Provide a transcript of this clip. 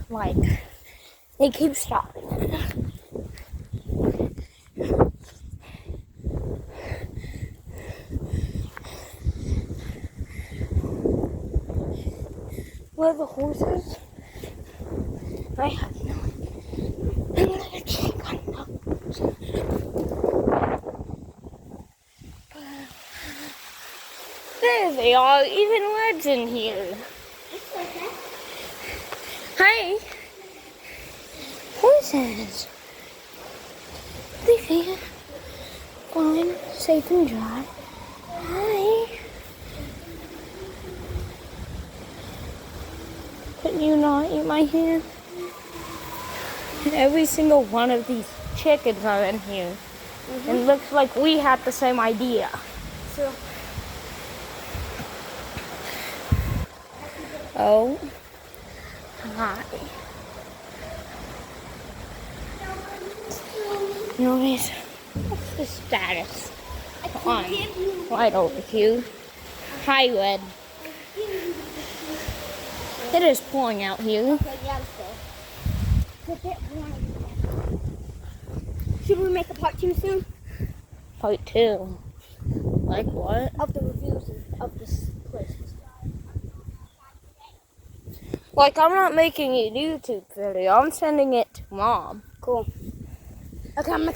Like, they keep stopping it. Where are the horses? I have no idea. I'm gonna check on those. There they are, even Red's in here. Hi. Horses. They feel fine, safe and dry. Hi. Can you not eat my hand? Every single one of these chickens are in here. Mm-hmm. It looks like we had the same idea. So. Oh. Hi. Anyways, what's the status? On right over here. Hi, Red. It is pouring out here. Okay, yeah, let's go. Should we make a part 2 soon? Part 2. Like what? Of the reviews of this place. Like, I'm not making a YouTube video. I'm sending it to Mom. Cool. Okay, I'm making